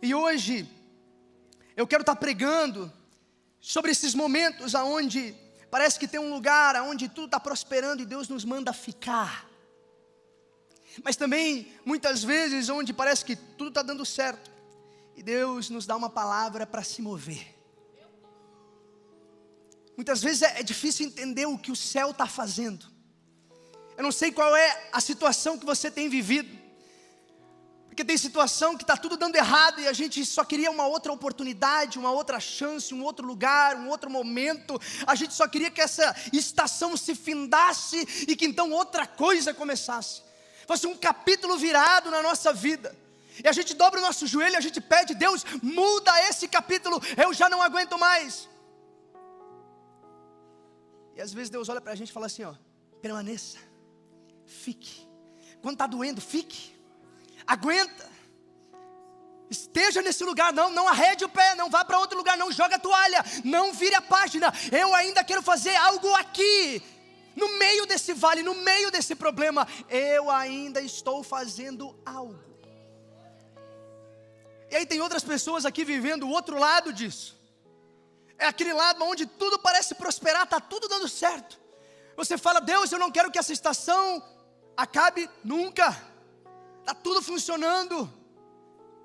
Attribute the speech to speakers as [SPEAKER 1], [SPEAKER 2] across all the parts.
[SPEAKER 1] E hoje eu quero estar pregando sobre esses momentos aonde parece que tem um lugar aonde tudo está prosperando e Deus nos manda ficar. Mas também muitas vezes onde parece que tudo está dando certo e Deus nos dá uma palavra para se mover. Muitas vezes é difícil entender o que o céu está fazendo. Eu não sei qual é a situação que você tem vivido, porque tem situação que está tudo dando errado e a gente só queria uma outra oportunidade, uma outra chance, um outro lugar, um outro momento. A gente só queria que essa estação se findasse e que então outra coisa começasse. Fosse um capítulo virado na nossa vida. E a gente dobra o nosso joelho e a gente pede: Deus, muda esse capítulo, eu já não aguento mais. E às vezes Deus olha para a gente e fala assim, permaneça, fique. Quando está doendo, fique, aguenta, esteja nesse lugar, não arrede o pé, não vá para outro lugar, não joga a toalha, não vire a página. Eu ainda quero fazer algo aqui, no meio desse vale, no meio desse problema, eu ainda estou fazendo algo. E aí tem outras pessoas aqui vivendo o outro lado disso. É aquele lado onde tudo parece prosperar, está tudo dando certo. Você fala: Deus, eu não quero que essa estação acabe nunca. Está tudo funcionando,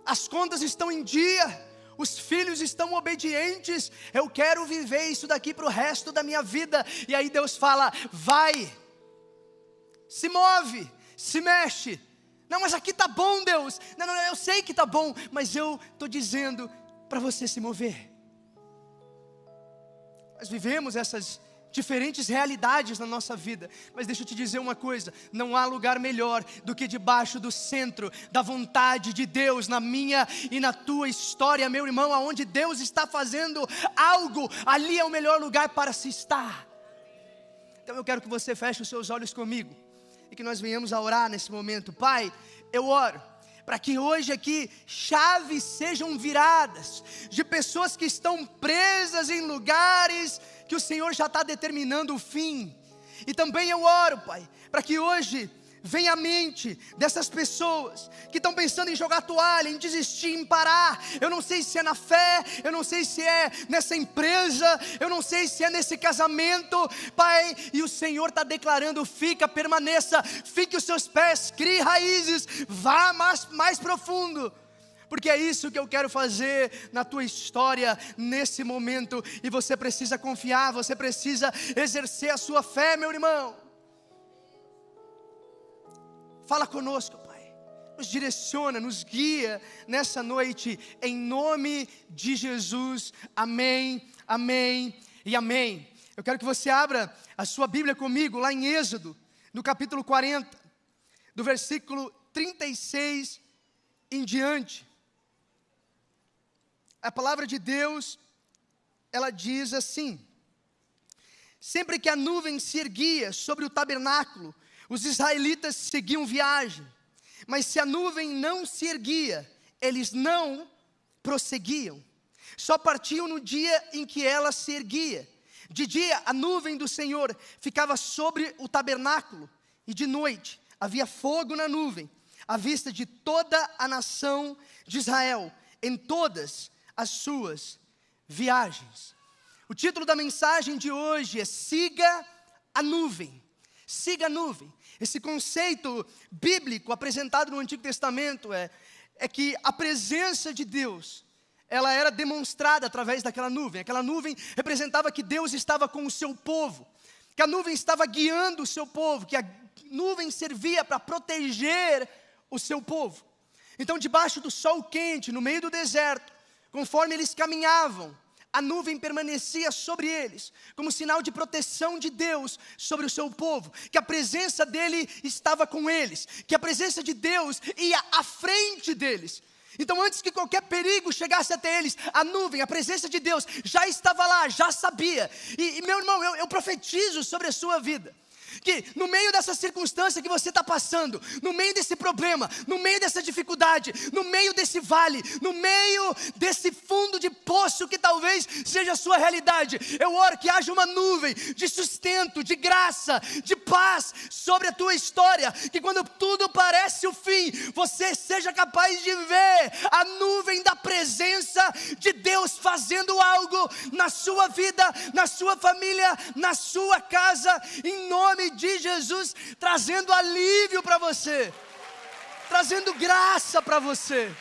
[SPEAKER 1] as contas estão em dia, os filhos estão obedientes. Eu quero viver isso daqui para o resto da minha vida. E aí Deus fala: vai, se move, se mexe. Não, mas aqui está bom, Deus. Não, eu sei que está bom, mas eu estou dizendo para você se mover. Nós vivemos essas diferentes realidades na nossa vida, mas deixa eu te dizer uma coisa: não há lugar melhor do que debaixo do centro da vontade de Deus na minha e na tua história, meu irmão. Aonde Deus está fazendo algo, ali é o melhor lugar para se estar. Então eu quero que você feche os seus olhos comigo e que nós venhamos a orar nesse momento. Pai, eu oro para que hoje aqui chaves sejam viradas de pessoas que estão presas em lugares que o Senhor já está determinando o fim. E também eu oro, Pai, para que hoje venha à mente dessas pessoas que estão pensando em jogar toalha, em desistir, em parar. Eu não sei se é na fé, eu não sei se é nessa empresa, eu não sei se é nesse casamento, Pai, e o Senhor está declarando: fica, permaneça, fique os seus pés, crie raízes, vá mais profundo. Porque é isso que eu quero fazer na tua história nesse momento. E você precisa confiar, você precisa exercer a sua fé, meu irmão. Fala conosco, Pai, nos direciona, nos guia nessa noite, em nome de Jesus, amém, amém e amém. Eu quero que você abra a sua Bíblia comigo, lá em Êxodo, no capítulo 40, do versículo 36 em diante. A palavra de Deus, ela diz assim: sempre que a nuvem se erguia sobre o tabernáculo, os israelitas seguiam viagem, mas se a nuvem não se erguia, eles não prosseguiam, só partiam no dia em que ela se erguia. De dia a nuvem do Senhor ficava sobre o tabernáculo, e de noite havia fogo na nuvem, à vista de toda a nação de Israel, em todas as suas viagens. O título da mensagem de hoje é: siga a nuvem. Siga a nuvem. Esse conceito bíblico apresentado no Antigo Testamento é que a presença de Deus, ela era demonstrada através daquela nuvem. Aquela nuvem representava que Deus estava com o seu povo, que a nuvem estava guiando o seu povo, que a nuvem servia para proteger o seu povo. Então, debaixo do sol quente, no meio do deserto, conforme eles caminhavam, a nuvem permanecia sobre eles, como sinal de proteção de Deus sobre o seu povo, que a presença dele estava com eles, que a presença de Deus ia à frente deles. Então, antes que qualquer perigo chegasse até eles, a nuvem, a presença de Deus já estava lá, já sabia. E meu irmão, eu profetizo sobre a sua vida, que no meio dessa circunstância que você está passando, no meio desse problema, no meio dessa dificuldade, no meio desse vale, no meio desse fundo de poço que talvez seja a sua realidade, eu oro que haja uma nuvem de sustento, de graça, de paz sobre a tua história, que quando tudo parece o fim, você seja capaz de ver a nuvem da presença de Deus fazendo algo na sua vida, na sua família, na sua casa, em nome de Jesus, trazendo alívio para você, trazendo graça para você,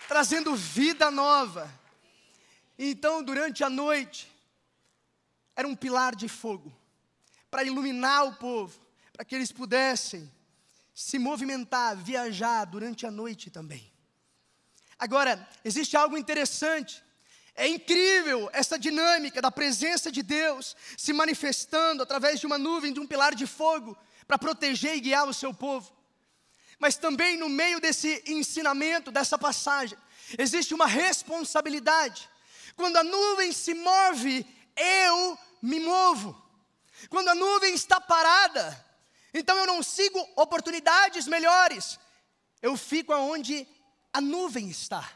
[SPEAKER 1] trazendo vida nova. Então, durante a noite, era um pilar de fogo, para iluminar o povo, para que eles pudessem se movimentar, viajar durante a noite também. Agora, existe algo interessante, é incrível essa dinâmica da presença de Deus se manifestando através de uma nuvem, de um pilar de fogo, para proteger e guiar o seu povo. Mas também no meio desse ensinamento, dessa passagem, existe uma responsabilidade. Quando a nuvem se move, eu me movo. Quando a nuvem está parada, então eu não sigo oportunidades melhores, eu fico aonde a nuvem está.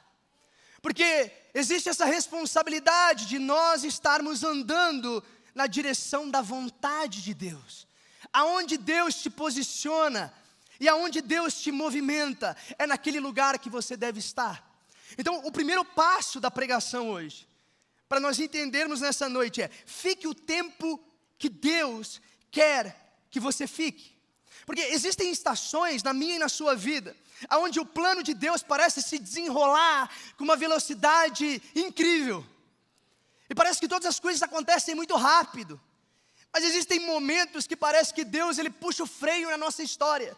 [SPEAKER 1] Porque existe essa responsabilidade de nós estarmos andando na direção da vontade de Deus. Aonde Deus te posiciona e aonde Deus te movimenta, é naquele lugar que você deve estar. Então, o primeiro passo da pregação hoje, para nós entendermos nessa noite, é: fique o tempo que Deus quer que você fique. Porque existem estações na minha e na sua vida, onde o plano de Deus parece se desenrolar com uma velocidade incrível. E parece que todas as coisas acontecem muito rápido. Mas existem momentos que parece que Deus, Ele puxa o freio na nossa história.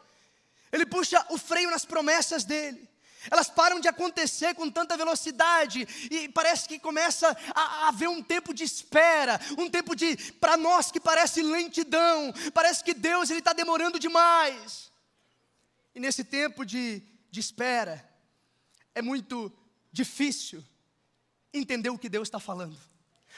[SPEAKER 1] Ele puxa o freio nas promessas dEle. Elas param de acontecer com tanta velocidade e parece que começa a haver um tempo de espera, um tempo de, para nós que parece lentidão, parece que Deus está demorando demais. E nesse tempo de espera, é muito difícil entender o que Deus está falando.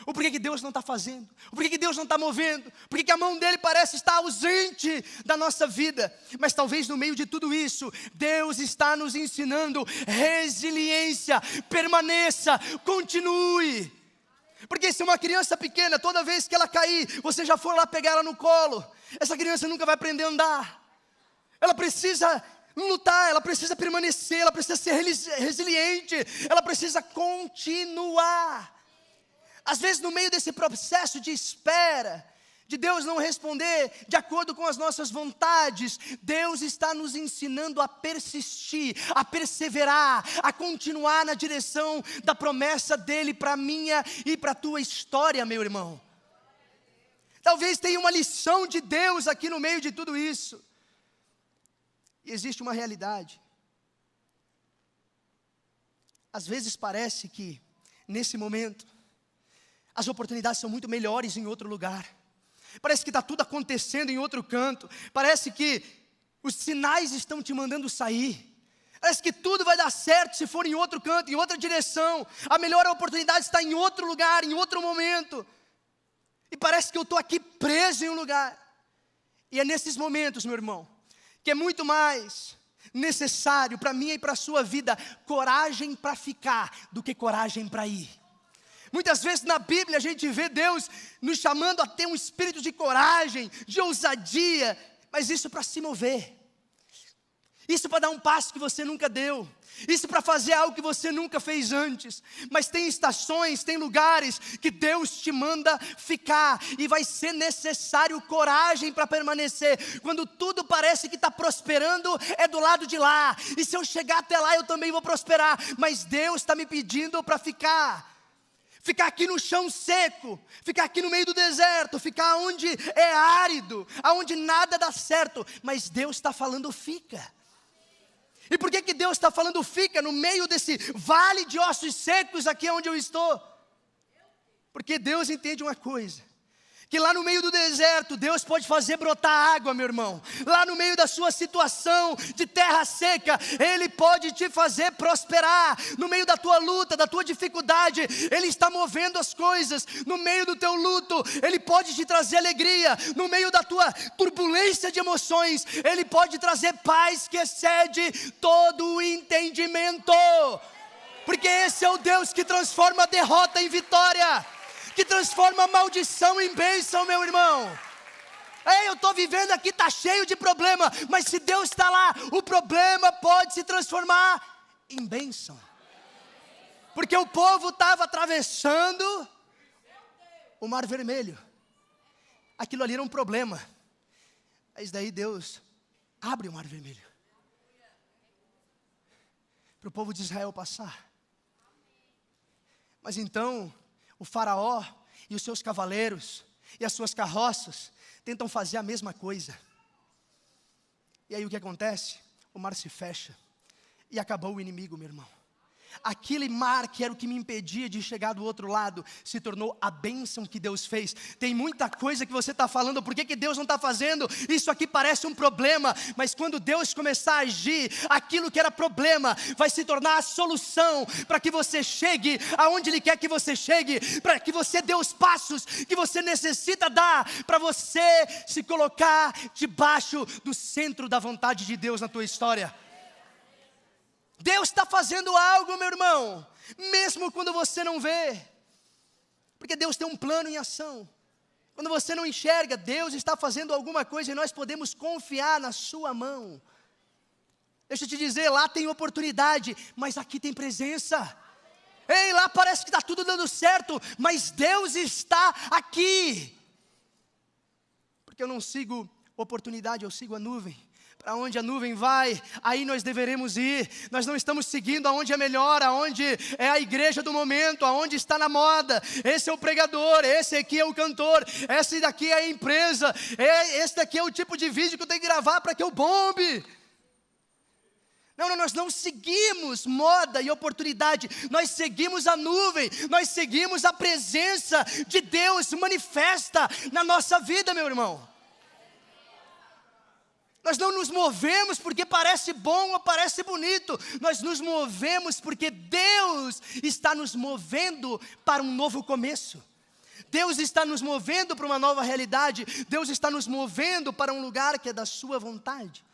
[SPEAKER 1] O porquê que Deus não está fazendo, o porquê que Deus não está movendo, porquê que a mão dEle parece estar ausente da nossa vida. Mas talvez no meio de tudo isso, Deus está nos ensinando resiliência, permaneça, continue. Porque se uma criança pequena, toda vez que ela cair, você já for lá pegar ela no colo, essa criança nunca vai aprender a andar. Ela precisa lutar, ela precisa permanecer, ela precisa ser resiliente, ela precisa continuar. Às vezes no meio desse processo de espera, de Deus não responder de acordo com as nossas vontades, Deus está nos ensinando a persistir, a perseverar, a continuar na direção da promessa dEle para a minha e para a tua história, meu irmão. Talvez tenha uma lição de Deus aqui no meio de tudo isso. E existe uma realidade. Às vezes parece que, nesse momento, as oportunidades são muito melhores em outro lugar. Parece que está tudo acontecendo em outro canto. Parece que os sinais estão te mandando sair. Parece que tudo vai dar certo se for em outro canto, em outra direção. A melhor oportunidade está em outro lugar, em outro momento. E parece que eu estou aqui preso em um lugar. E é nesses momentos, meu irmão, que é muito mais necessário para mim e para a sua vida coragem para ficar do que coragem para ir. Muitas vezes na Bíblia a gente vê Deus nos chamando a ter um espírito de coragem, de ousadia, mas isso para se mover, isso para dar um passo que você nunca deu, isso para fazer algo que você nunca fez antes. Mas tem estações, tem lugares que Deus te manda ficar, e vai ser necessário coragem para permanecer. Quando tudo parece que está prosperando, é do lado de lá, e se eu chegar até lá eu também vou prosperar, mas Deus está me pedindo para ficar aqui no chão seco, ficar aqui no meio do deserto, ficar onde é árido, aonde nada dá certo, mas Deus está falando fica. E por que Deus está falando fica no meio desse vale de ossos secos aqui onde eu estou? Porque Deus entende uma coisa, Que lá no meio do deserto, Deus pode fazer brotar água, meu irmão. Lá no meio da sua situação de terra seca, Ele pode te fazer prosperar. No meio da tua luta, da tua dificuldade, Ele está movendo as coisas. No meio do teu luto, Ele pode te trazer alegria. No meio da tua turbulência de emoções, Ele pode trazer paz que excede todo o entendimento. Porque esse é o Deus que transforma a derrota em vitória, que transforma a maldição em bênção, meu irmão. Ei, eu estou vivendo aqui, está cheio de problema, mas se Deus está lá, o problema pode se transformar em bênção. Porque o povo estava atravessando o Mar Vermelho. Aquilo ali era um problema. Mas daí Deus abre o Mar Vermelho para o povo de Israel passar. Mas então o faraó e os seus cavaleiros e as suas carroças tentam fazer a mesma coisa. E aí o que acontece? O mar se fecha e acabou o inimigo, meu irmão. Aquele mar que era o que me impedia de chegar do outro lado, se tornou a bênção que Deus fez. Tem muita coisa que você está falando, por que Deus não está fazendo? Isso aqui parece um problema, mas quando Deus começar a agir, aquilo que era problema vai se tornar a solução, para que você chegue aonde Ele quer que você chegue, para que você dê os passos que você necessita dar, para você se colocar debaixo do centro da vontade de Deus na tua história. Deus está fazendo algo, meu irmão, mesmo quando você não vê, porque Deus tem um plano em ação. Quando você não enxerga, Deus está fazendo alguma coisa e nós podemos confiar na sua mão. Deixa eu te dizer, lá tem oportunidade, mas aqui tem presença. Ei, lá parece que está tudo dando certo, mas Deus está aqui. Porque eu não sigo oportunidade, eu sigo a nuvem. Para onde a nuvem vai, aí nós deveremos ir. Nós não estamos seguindo aonde é melhor, aonde é a igreja do momento, aonde está na moda. Esse é o pregador, esse aqui é o cantor, esse daqui é a empresa, esse daqui é o tipo de vídeo que eu tenho que gravar para que eu bombe. Não, nós não seguimos moda e oportunidade, nós seguimos a nuvem, nós seguimos a presença de Deus manifesta na nossa vida, meu irmão. Nós não nos movemos porque parece bom ou parece bonito. Nós nos movemos porque Deus está nos movendo para um novo começo. Deus está nos movendo para uma nova realidade. Deus está nos movendo para um lugar que é da sua vontade.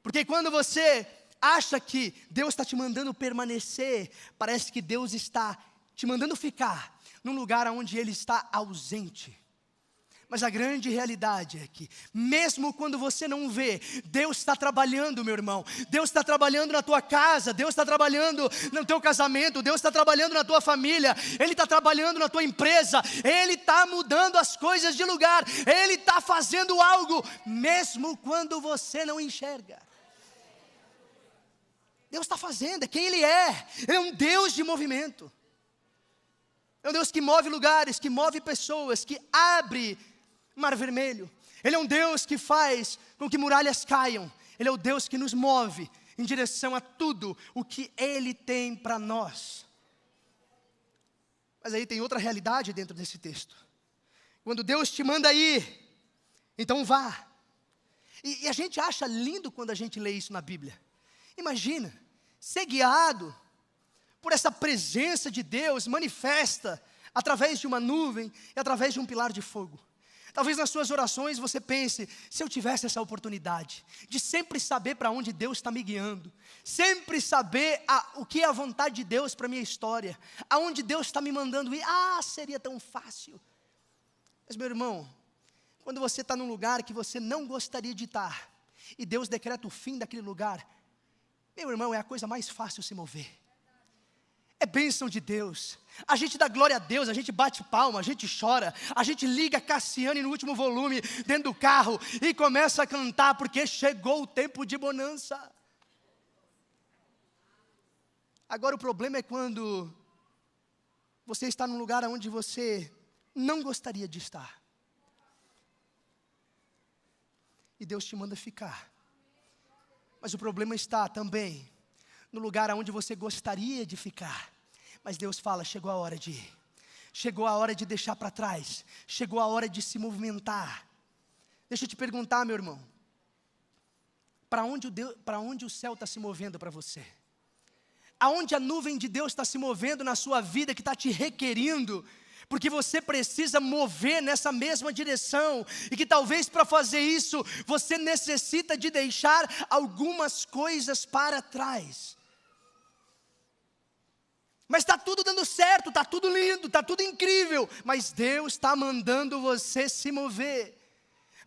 [SPEAKER 1] Porque quando você acha que Deus está te mandando permanecer, parece que Deus está te mandando ficar num lugar onde Ele está ausente. Mas a grande realidade é que, mesmo quando você não vê, Deus está trabalhando, meu irmão. Deus está trabalhando na tua casa, Deus está trabalhando no teu casamento, Deus está trabalhando na tua família, Ele está trabalhando na tua empresa, Ele está mudando as coisas de lugar, Ele está fazendo algo, mesmo quando você não enxerga. Deus está fazendo, é quem Ele é um Deus de movimento. É um Deus que move lugares, que move pessoas, que abre Mar Vermelho. Ele é um Deus que faz com que muralhas caiam. Ele é o Deus que nos move em direção a tudo o que Ele tem para nós. Mas aí tem outra realidade dentro desse texto. Quando Deus te manda ir, então vá. E a gente acha lindo quando a gente lê isso na Bíblia. Imagina, ser guiado por essa presença de Deus manifesta através de uma nuvem e através de um pilar de fogo. Talvez nas suas orações você pense, se eu tivesse essa oportunidade de sempre saber para onde Deus está me guiando, sempre saber o que é a vontade de Deus para a minha história, aonde Deus está me mandando ir, seria tão fácil. Mas meu irmão, quando você está num lugar que você não gostaria de estar, e Deus decreta o fim daquele lugar, meu irmão, é a coisa mais fácil se mover. É bênção de Deus. A gente dá glória a Deus, a gente bate palma, a gente chora, a gente liga Cassiane no último volume dentro do carro e começa a cantar porque chegou o tempo de bonança. Agora o problema é quando você está num lugar onde você não gostaria de estar. E Deus te manda ficar. Mas o problema está também no lugar onde você gostaria de ficar. Mas Deus fala, chegou a hora de ir. chegou a hora de deixar para trás, chegou a hora de se movimentar. Deixa eu te perguntar, meu irmão, para onde o céu está se movendo para você? Aonde a nuvem de Deus está se movendo na sua vida, que está te requerindo, porque você precisa mover nessa mesma direção, e que talvez para fazer isso, você necessita de deixar algumas coisas para trás. Mas está tudo dando certo, está tudo lindo, está tudo incrível, mas Deus está mandando você se mover.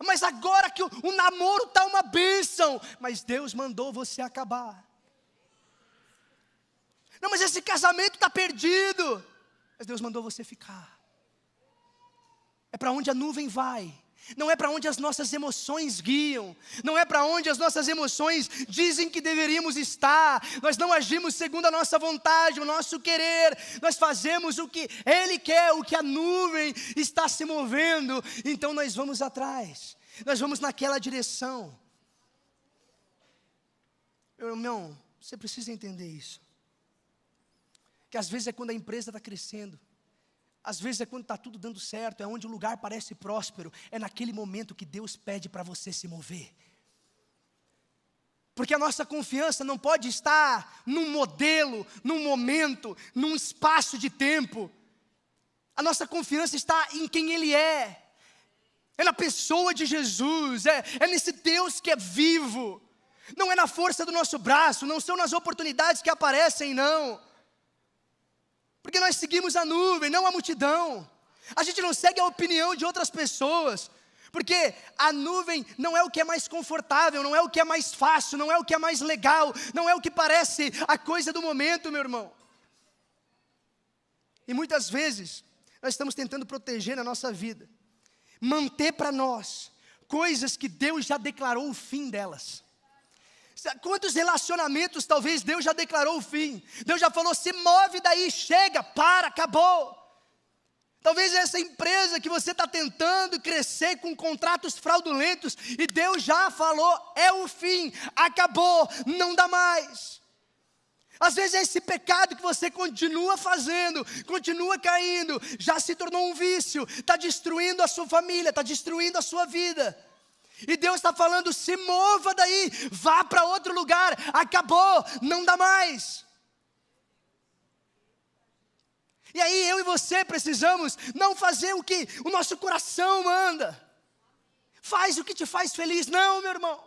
[SPEAKER 1] Mas agora que o namoro está uma bênção, mas Deus mandou você acabar. Não, mas esse casamento está perdido, mas Deus mandou você ficar. É para onde a nuvem vai, não é para onde as nossas emoções guiam, não é para onde as nossas emoções dizem que deveríamos estar. Nós não agimos segundo a nossa vontade, o nosso querer, nós fazemos o que Ele quer, o que a nuvem está se movendo, então nós vamos atrás, nós vamos naquela direção. Meu irmão, você precisa entender isso, que às vezes é quando a empresa está crescendo, às vezes é quando está tudo dando certo, é onde o lugar parece próspero, é naquele momento que Deus pede para você se mover. Porque a nossa confiança não pode estar num modelo, num momento, num espaço de tempo. A nossa confiança está em quem Ele é na pessoa de Jesus, é nesse Deus que é vivo. Não é na força do nosso braço, não são nas oportunidades que aparecem, não. Porque nós seguimos a nuvem, não a multidão. A gente não segue a opinião de outras pessoas, porque a nuvem não é o que é mais confortável, não é o que é mais fácil, não é o que é mais legal, não é o que parece a coisa do momento, meu irmão. E muitas vezes, nós estamos tentando proteger na nossa vida, manter para nós, coisas que Deus já declarou o fim delas. Quantos relacionamentos talvez Deus já declarou o fim? Deus já falou, se move daí, chega, para, acabou. Talvez essa empresa que você está tentando crescer com contratos fraudulentos, e Deus já falou, é o fim, acabou, não dá mais. Às vezes é esse pecado que você continua fazendo, continua caindo, já se tornou um vício, está destruindo a sua família, está destruindo a sua vida. E Deus está falando, se mova daí, vá para outro lugar, acabou, não dá mais. E aí eu e você precisamos não fazer o que o nosso coração manda. Faz o que te faz feliz, não, meu irmão.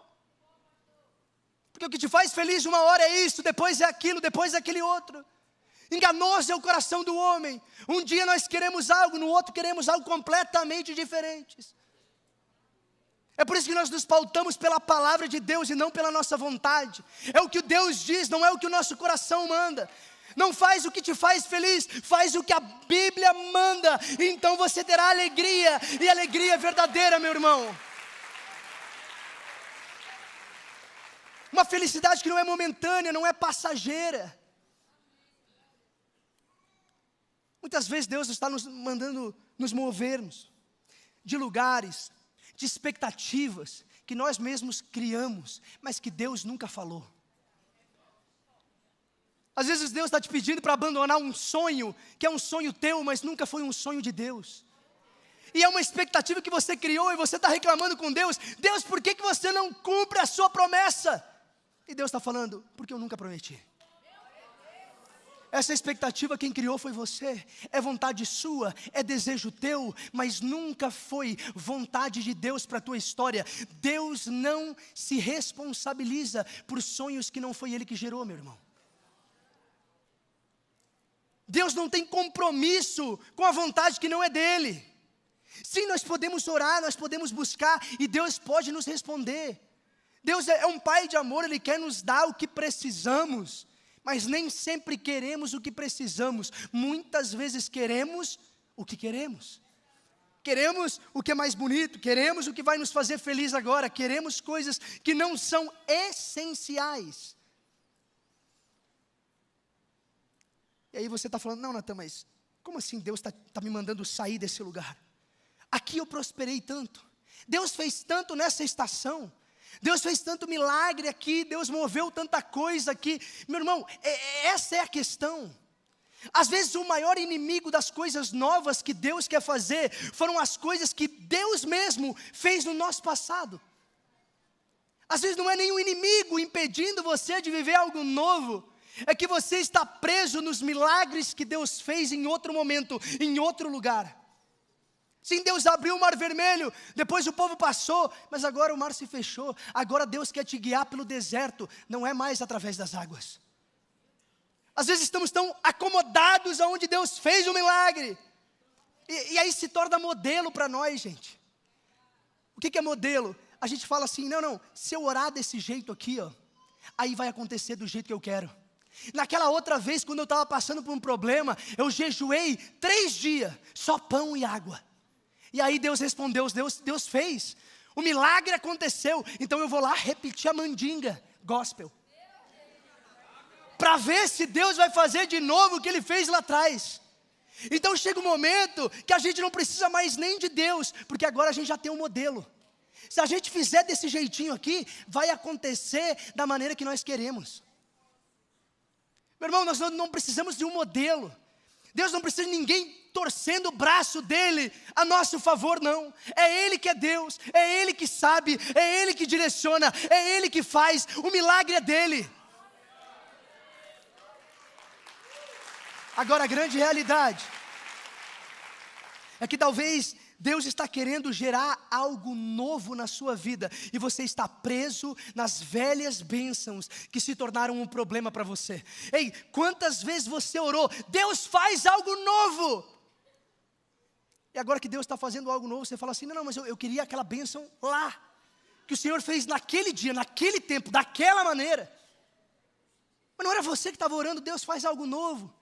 [SPEAKER 1] Porque o que te faz feliz uma hora é isso, depois é aquilo, depois é aquele outro. Enganoso é o coração do homem. Um dia nós queremos algo, no outro queremos algo completamente diferente. É por isso que nós nos pautamos pela palavra de Deus e não pela nossa vontade. É o que Deus diz, não é o que o nosso coração manda. Não faz o que te faz feliz, faz o que a Bíblia manda. Então você terá alegria, e alegria verdadeira, meu irmão. Uma felicidade que não é momentânea, não é passageira. Muitas vezes Deus está nos mandando nos movermos de lugares, de expectativas que nós mesmos criamos, mas que Deus nunca falou. Às vezes Deus está te pedindo para abandonar um sonho, que é um sonho teu, mas nunca foi um sonho de Deus. E é uma expectativa que você criou, e você está reclamando com Deus, Deus, por que você não cumpre a sua promessa? E Deus está falando, porque eu nunca prometi. Essa expectativa quem criou foi você, é vontade sua, é desejo teu, mas nunca foi vontade de Deus para a tua história. Deus não se responsabiliza por sonhos que não foi Ele que gerou, meu irmão. Deus não tem compromisso com a vontade que não é dEle. Sim, nós podemos orar, nós podemos buscar, e Deus pode nos responder. Deus é um Pai de amor, Ele quer nos dar o que precisamos, mas nem sempre queremos o que precisamos. Muitas vezes queremos o que queremos. Queremos o que é mais bonito, queremos o que vai nos fazer feliz agora, queremos coisas que não são essenciais. E aí você está falando, não, Natan, mas como assim Deus está me mandando sair desse lugar? Aqui eu prosperei tanto, Deus fez tanto nessa estação, Deus fez tanto milagre aqui, Deus moveu tanta coisa aqui. Meu irmão, essa é a questão. Às vezes o maior inimigo das coisas novas que Deus quer fazer foram as coisas que Deus mesmo fez no nosso passado. Às vezes não é nenhum inimigo impedindo você de viver algo novo, é que você está preso nos milagres que Deus fez em outro momento, em outro lugar. Sim, Deus abriu o mar vermelho, depois o povo passou, mas agora o mar se fechou. Agora Deus quer te guiar pelo deserto, não é mais através das águas. Às vezes estamos tão acomodados aonde Deus fez o milagre, e aí se torna modelo para nós, gente. O que é modelo? A gente fala assim, não, se eu orar desse jeito aqui, ó, aí vai acontecer do jeito que eu quero. Naquela outra vez, quando eu estava passando por um problema, eu jejuei 3 dias, só pão e água. E aí Deus respondeu, Deus fez, o milagre aconteceu, então eu vou lá repetir a mandinga, gospel. Para ver se Deus vai fazer de novo o que Ele fez lá atrás. Então chega um momento que a gente não precisa mais nem de Deus, porque agora a gente já tem um modelo. Se a gente fizer desse jeitinho aqui, vai acontecer da maneira que nós queremos. Meu irmão, nós não precisamos de um modelo. Deus não precisa de ninguém torcendo o braço dele a nosso favor, não. É Ele que é Deus, é Ele que sabe, é Ele que direciona, é Ele que faz, o milagre é dele. Agora a grande realidade é que talvez Deus está querendo gerar algo novo na sua vida, e você está preso nas velhas bênçãos que se tornaram um problema para você. Ei, quantas vezes você orou, Deus faz algo novo, e agora que Deus está fazendo algo novo, você fala assim, não, mas eu queria aquela bênção lá, que o Senhor fez naquele dia, naquele tempo, daquela maneira. Mas não era você que estava orando, Deus faz algo novo.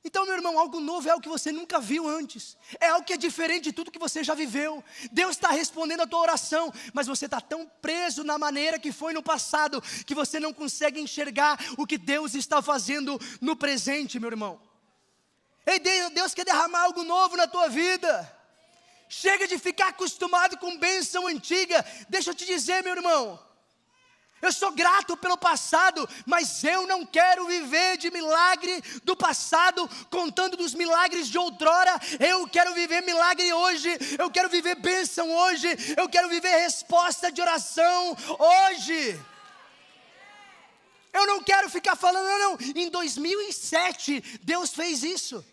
[SPEAKER 1] Então, meu irmão, algo novo é algo que você nunca viu antes, é algo que é diferente de tudo que você já viveu. Deus está respondendo a tua oração, mas você está tão preso na maneira que foi no passado, que você não consegue enxergar o que Deus está fazendo no presente, meu irmão. Ei, Deus quer derramar algo novo na tua vida. Chega de ficar acostumado com bênção antiga. Deixa eu te dizer, meu irmão, eu sou grato pelo passado, mas eu não quero viver de milagre do passado, contando dos milagres de outrora. Eu quero viver milagre hoje, eu quero viver bênção hoje, eu quero viver resposta de oração hoje. Eu não quero ficar falando, não, em 2007 Deus fez isso.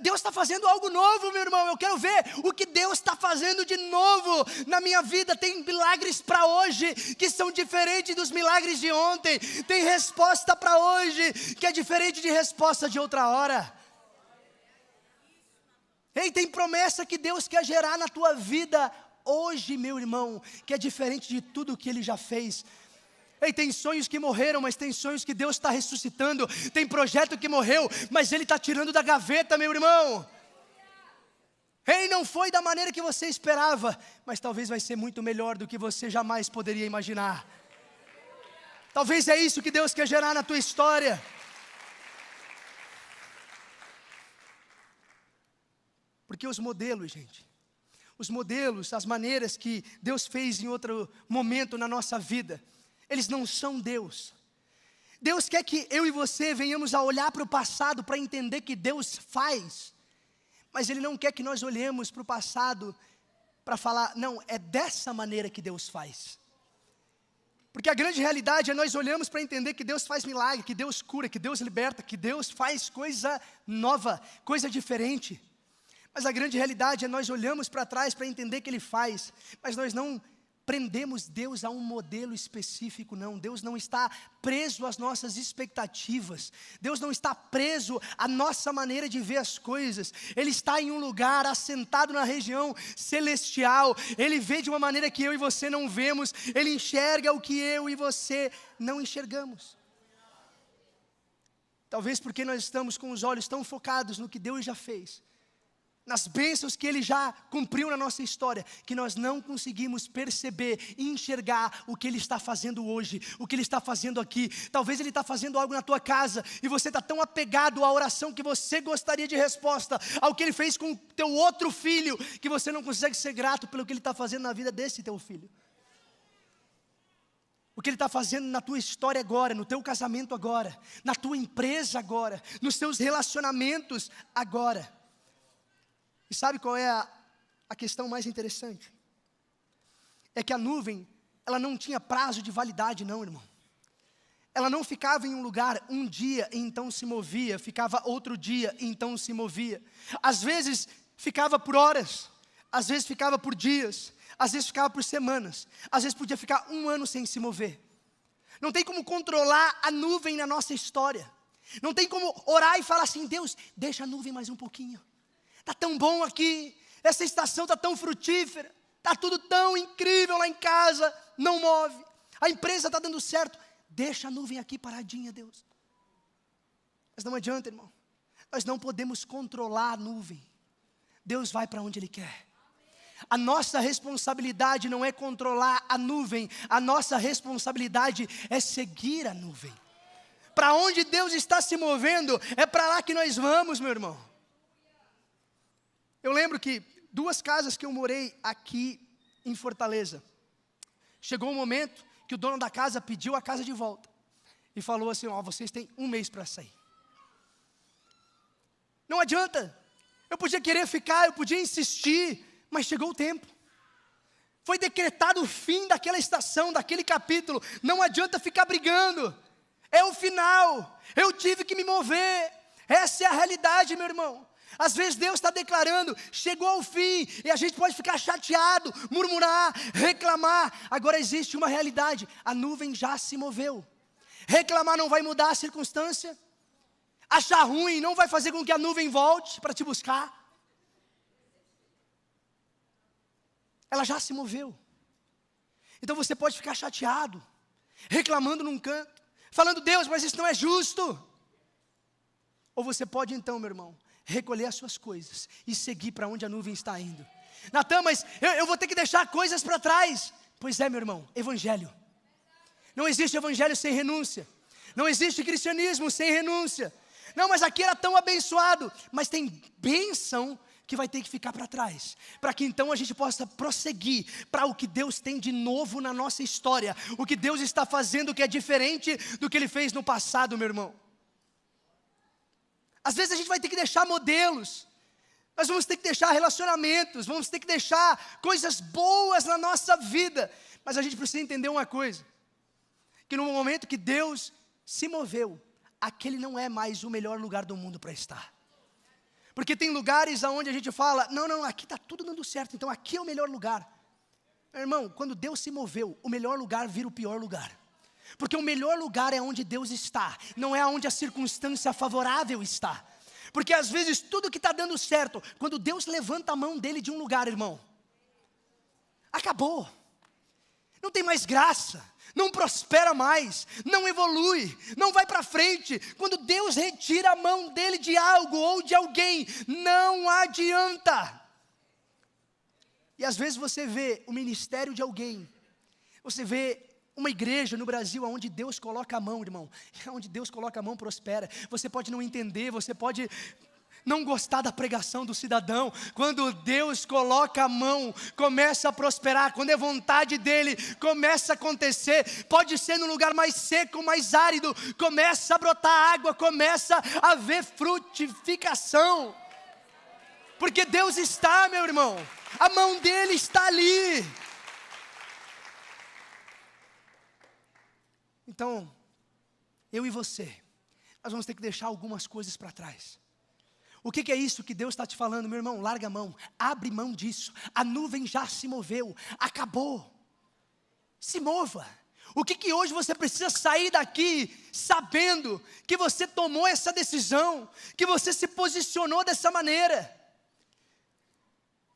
[SPEAKER 1] Deus está fazendo algo novo, meu irmão. Eu quero ver o que Deus está fazendo de novo na minha vida. Tem milagres para hoje que são diferentes dos milagres de ontem. Tem resposta para hoje que é diferente de resposta de outra hora. Ei, tem promessa que Deus quer gerar na tua vida hoje, meu irmão, que é diferente de tudo o que Ele já fez. Ei, tem sonhos que morreram, mas tem sonhos que Deus está ressuscitando. Tem projeto que morreu, mas Ele está tirando da gaveta, meu irmão. Ei, não foi da maneira que você esperava, mas talvez vai ser muito melhor do que você jamais poderia imaginar. Talvez é isso que Deus quer gerar na tua história. Porque os modelos, gente, os modelos, as maneiras que Deus fez em outro momento na nossa vida, eles não são Deus. Deus quer que eu e você venhamos a olhar para o passado para entender que Deus faz, mas Ele não quer que nós olhemos para o passado para falar, não, é dessa maneira que Deus faz. Porque a grande realidade é nós olhamos para entender que Deus faz milagre, que Deus cura, que Deus liberta, que Deus faz coisa nova, coisa diferente. Mas a grande realidade é nós olhamos para trás para entender que Ele faz, mas nós não prendemos Deus a um modelo específico, não. Deus não está preso às nossas expectativas. Deus não está preso à nossa maneira de ver as coisas. Ele está em um lugar assentado na região celestial. Ele vê de uma maneira que eu e você não vemos. Ele enxerga o que eu e você não enxergamos. Talvez porque nós estamos com os olhos tão focados no que Deus já fez, nas bênçãos que Ele já cumpriu na nossa história, que nós não conseguimos perceber e enxergar o que Ele está fazendo hoje, o que Ele está fazendo aqui. Talvez Ele está fazendo algo na tua casa, e você está tão apegado à oração que você gostaria de resposta, ao que Ele fez com o teu outro filho, que você não consegue ser grato pelo que Ele está fazendo na vida desse teu filho. o que Ele está fazendo na tua história agora, no teu casamento agora, na tua empresa agora, nos teus relacionamentos agora. E sabe qual é a questão mais interessante? É que a nuvem, ela não tinha prazo de validade não, irmão. Ela não ficava em um lugar um dia e então se movia, ficava outro dia e então se movia. Às vezes ficava por horas, às vezes ficava por dias, às vezes ficava por semanas, às vezes podia ficar 1 ano sem se mover. Não tem como controlar a nuvem na nossa história. Não tem como orar e falar assim: Deus, deixa a nuvem mais um pouquinho. Está tão bom aqui, essa estação está tão frutífera, está tudo tão incrível lá em casa, não move. A empresa está dando certo, deixa a nuvem aqui paradinha, Deus. Mas não adianta, irmão. Nós não podemos controlar a nuvem. Deus vai para onde Ele quer. A nossa responsabilidade não é controlar a nuvem, a nossa responsabilidade é seguir a nuvem. Para onde Deus está se movendo, é para lá que nós vamos, meu irmão. Eu lembro que 2 casas que eu morei aqui em Fortaleza, chegou um momento que o dono da casa pediu a casa de volta e falou assim: ó, vocês têm 1 mês para sair. Não adianta, eu podia querer ficar, eu podia insistir, mas chegou o tempo. Foi decretado o fim daquela estação, daquele capítulo. Não adianta ficar brigando. É o final. Eu tive que me mover. Essa é a realidade, meu irmão. Às vezes Deus está declarando, chegou ao fim, e a gente pode ficar chateado, murmurar, reclamar. Agora existe uma realidade: a nuvem já se moveu. Reclamar não vai mudar a circunstância. Achar ruim não vai fazer com que a nuvem volte para te buscar. Ela já se moveu. Então você pode ficar chateado, reclamando num canto, falando: Deus, mas isso não é justo. Ou você pode então, meu irmão, recolher as suas coisas e seguir para onde a nuvem está indo. Natan, mas eu vou ter que deixar coisas para trás. Pois é, meu irmão, evangelho. Não existe evangelho sem renúncia. Não existe cristianismo sem renúncia. Não, mas aqui era tão abençoado. Mas tem bênção que vai ter que ficar para trás, para que então a gente possa prosseguir para o que Deus tem de novo na nossa história, o que Deus está fazendo que é diferente do que Ele fez no passado, meu irmão. Às vezes a gente vai ter que deixar modelos, nós vamos ter que deixar relacionamentos, vamos ter que deixar coisas boas na nossa vida, mas a gente precisa entender uma coisa, que no momento que Deus se moveu, aquele não é mais o melhor lugar do mundo para estar. Porque tem lugares onde a gente fala: não, aqui está tudo dando certo, então aqui é o melhor lugar. Meu irmão, quando Deus se moveu, o melhor lugar vira o pior lugar. Porque o melhor lugar é onde Deus está, não é onde a circunstância favorável está. Porque às vezes tudo que está dando certo, quando Deus levanta a mão dele de um lugar, irmão, acabou. Não tem mais graça, não prospera mais, não evolui, não vai para frente. Quando Deus retira a mão dele de algo ou de alguém, não adianta. E às vezes você vê o ministério de alguém, você vê uma igreja no Brasil onde Deus coloca a mão, irmão, onde Deus coloca a mão prospera. Você pode não entender, você pode não gostar da pregação do cidadão. Quando Deus coloca a mão, começa a prosperar. Quando é vontade dEle, começa a acontecer. Pode ser no lugar mais seco, mais árido, começa a brotar água, começa a haver frutificação. Porque Deus está, meu irmão, a mão dEle está ali. Então, eu e você, nós vamos ter que deixar algumas coisas para trás. O que é isso que Deus está te falando, meu irmão? Larga a mão, abre mão disso. A nuvem já se moveu, acabou. Se mova. O que hoje você precisa sair daqui sabendo que você tomou essa decisão, que você se posicionou dessa maneira?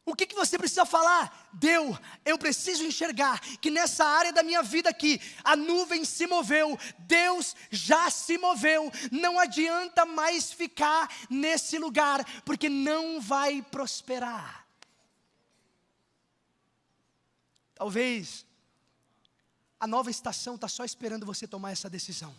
[SPEAKER 1] O que você precisa falar? Deus, eu preciso enxergar que nessa área da minha vida aqui, a nuvem se moveu, Deus já se moveu, não adianta mais ficar nesse lugar, porque não vai prosperar. Talvez a nova estação está só esperando você tomar essa decisão.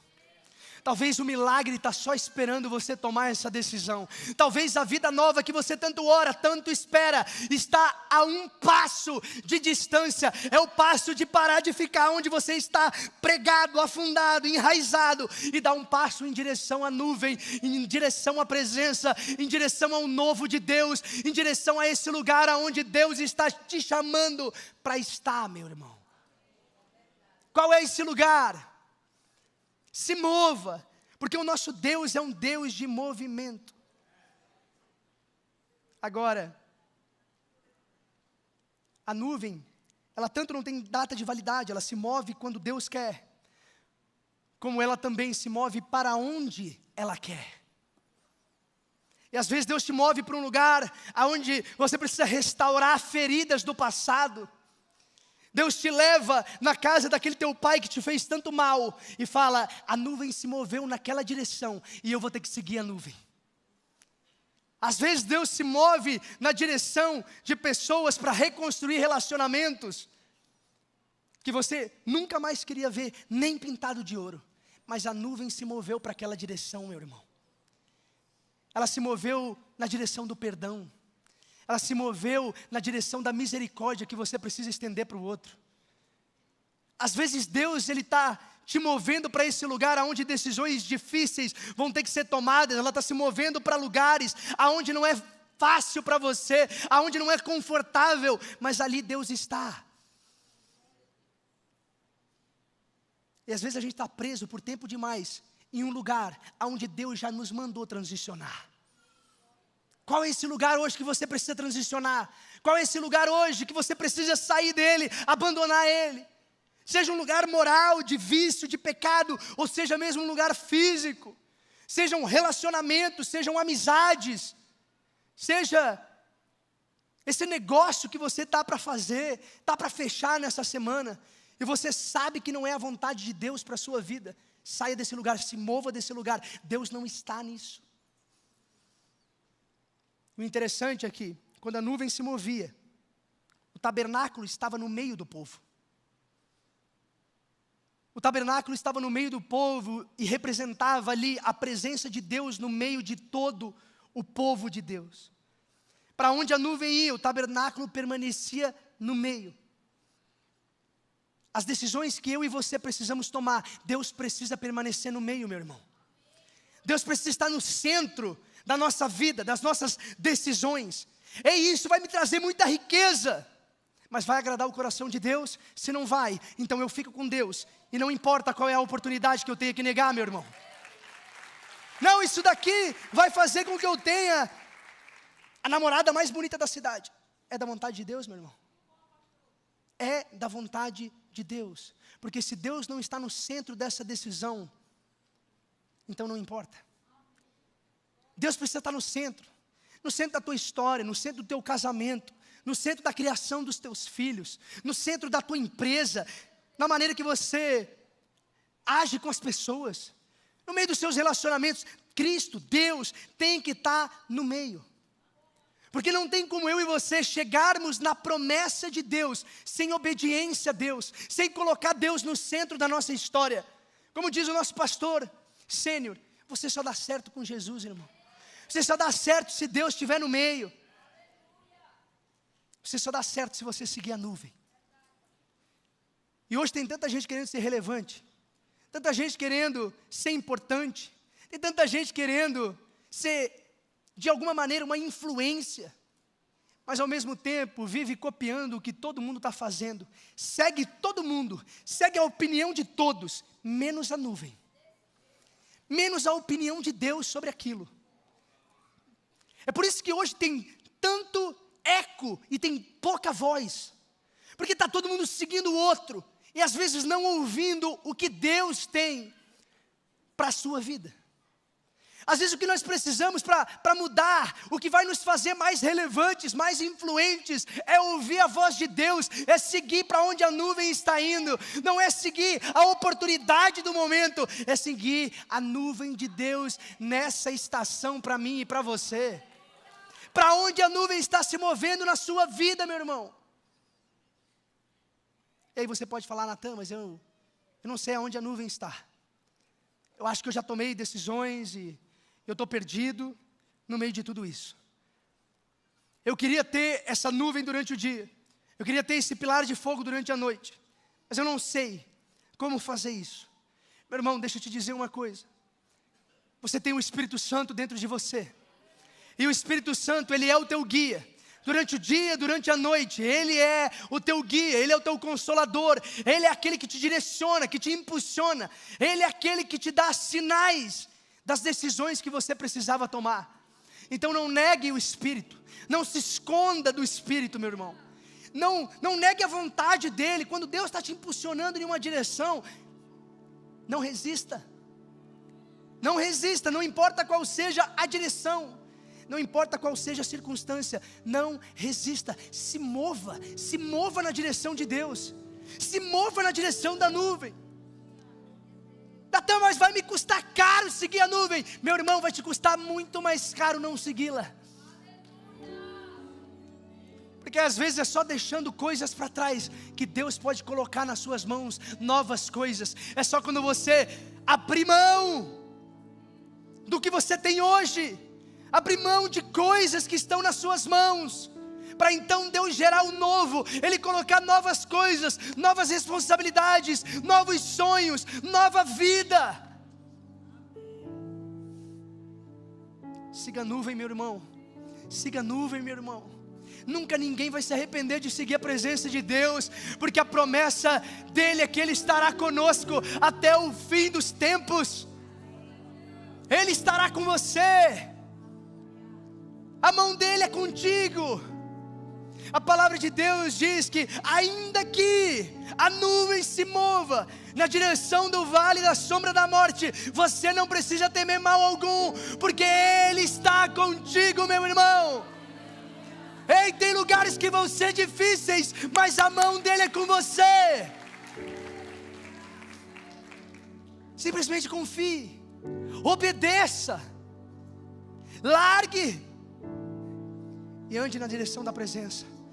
[SPEAKER 1] Talvez o milagre está só esperando você tomar essa decisão. Talvez a vida nova que você tanto ora, tanto espera, está a um passo de distância. É o passo de parar de ficar onde você está pregado, afundado, enraizado, e dar um passo em direção à nuvem, em direção à presença, em direção ao novo de Deus, em direção a esse lugar aonde Deus está te chamando para estar, meu irmão. Qual é esse lugar? Se mova, porque o nosso Deus é um Deus de movimento. Agora, a nuvem, ela tanto não tem data de validade, ela se move quando Deus quer, como ela também se move para onde ela quer. E às vezes Deus te move para um lugar onde você precisa restaurar feridas do passado. Deus te leva na casa daquele teu pai que te fez tanto mal e fala: a nuvem se moveu naquela direção e eu vou ter que seguir a nuvem. Às vezes Deus se move na direção de pessoas para reconstruir relacionamentos que você nunca mais queria ver, nem pintado de ouro. Mas a nuvem se moveu para aquela direção, meu irmão. Ela se moveu na direção do perdão. Ela se moveu na direção da misericórdia que você precisa estender para o outro. Às vezes Deus, Ele está te movendo para esse lugar onde decisões difíceis vão ter que ser tomadas. Ela está se movendo para lugares onde não é fácil para você, onde não é confortável, mas ali Deus está. E às vezes a gente está preso por tempo demais em um lugar onde Deus já nos mandou transicionar. Qual é esse lugar hoje que você precisa transicionar? Qual é esse lugar hoje que você precisa sair dele, abandonar ele? Seja um lugar moral, de vício, de pecado, ou seja mesmo um lugar físico. Sejam relacionamentos, sejam amizades, seja esse negócio que você está para fazer, está para fechar nessa semana, e você sabe que não é a vontade de Deus para a sua vida. Saia desse lugar, se mova desse lugar. Deus não está nisso. O interessante é que, quando a nuvem se movia, o tabernáculo estava no meio do povo. O tabernáculo estava no meio do povo e representava ali a presença de Deus no meio de todo o povo de Deus. Para onde a nuvem ia, o tabernáculo permanecia no meio. As decisões que eu e você precisamos tomar, Deus precisa permanecer no meio, meu irmão. Deus precisa estar no centro da nossa vida, das nossas decisões. E isso vai me trazer muita riqueza. Mas vai agradar o coração de Deus? Se não vai, então eu fico com Deus. E não importa qual é a oportunidade que eu tenha que negar, meu irmão. Não, isso daqui vai fazer com que eu tenha a namorada mais bonita da cidade. É da vontade de Deus, meu irmão? É da vontade de Deus. Porque se Deus não está no centro dessa decisão, então não importa. Deus precisa estar no centro da tua história, no centro do teu casamento, no centro da criação dos teus filhos, no centro da tua empresa, na maneira que você age com as pessoas, no meio dos seus relacionamentos. Cristo, Deus, tem que estar no meio. Porque não tem como eu e você chegarmos na promessa de Deus sem obediência a Deus, sem colocar Deus no centro da nossa história. Como diz o nosso pastor sênior, você só dá certo com Jesus, irmão. Você só dá certo se Deus estiver no meio. Você só dá certo se você seguir a nuvem. E hoje tem tanta gente querendo ser relevante, tanta gente querendo ser importante, tem tanta gente querendo ser, de alguma maneira, uma influência, mas ao mesmo tempo vive copiando o que todo mundo está fazendo, segue todo mundo, segue a opinião de todos, menos a nuvem, menos a opinião de Deus sobre aquilo. É por isso que hoje tem tanto eco e tem pouca voz, porque está todo mundo seguindo o outro, e às vezes não ouvindo o que Deus tem para a sua vida. Às vezes o que nós precisamos para mudar, o que vai nos fazer mais relevantes, mais influentes, é ouvir a voz de Deus, é seguir para onde a nuvem está indo, não é seguir a oportunidade do momento, é seguir a nuvem de Deus nessa estação para mim e para você. Para onde a nuvem está se movendo na sua vida, meu irmão. E aí você pode falar, Natan, mas eu não sei aonde a nuvem está. eu acho que eu já tomei decisões e eu estou perdido no meio de tudo isso. Eu queria ter essa nuvem durante o dia, eu queria ter esse pilar de fogo durante a noite, mas eu não sei como fazer isso. Meu irmão, deixa eu te dizer uma coisa. Você tem o Espírito Santo dentro de você, e o Espírito Santo, ele é o teu guia, durante o dia, durante a noite. Ele é o teu guia, ele é o teu consolador, ele é aquele que te direciona, que te impulsiona, ele é aquele que te dá sinais das decisões que você precisava tomar. Então não negue o Espírito, não se esconda do Espírito, meu irmão. Não negue a vontade dele. Quando Deus está te impulsionando em uma direção, não resista. Não resista, não importa qual seja a direção, não importa qual seja a circunstância, não resista, se mova na direção de Deus, se mova na direção da nuvem. Até mas vai me custar caro seguir a nuvem. Meu irmão, vai te custar muito mais caro não segui-la. Porque às vezes é só deixando coisas para trás que Deus pode colocar nas suas mãos novas coisas. É só quando você abrir mão do que você tem hoje, abrir mão de coisas que estão nas suas mãos, para então Deus gerar o novo, Ele colocar novas coisas, novas responsabilidades, novos sonhos, nova vida. Siga a nuvem, meu irmão, siga a nuvem, meu irmão. Nunca ninguém vai se arrepender de seguir a presença de Deus, porque a promessa dEle é que Ele estará conosco até o fim dos tempos. Ele estará com você, a mão dEle é contigo. A palavra de Deus diz que ainda que a nuvem se mova na direção do vale da sombra da morte, você não precisa temer mal algum, porque Ele está contigo, meu irmão. Ei, tem lugares que vão ser difíceis, mas a mão dEle é com você. Simplesmente confie, obedeça, largue e ande na direção da presença.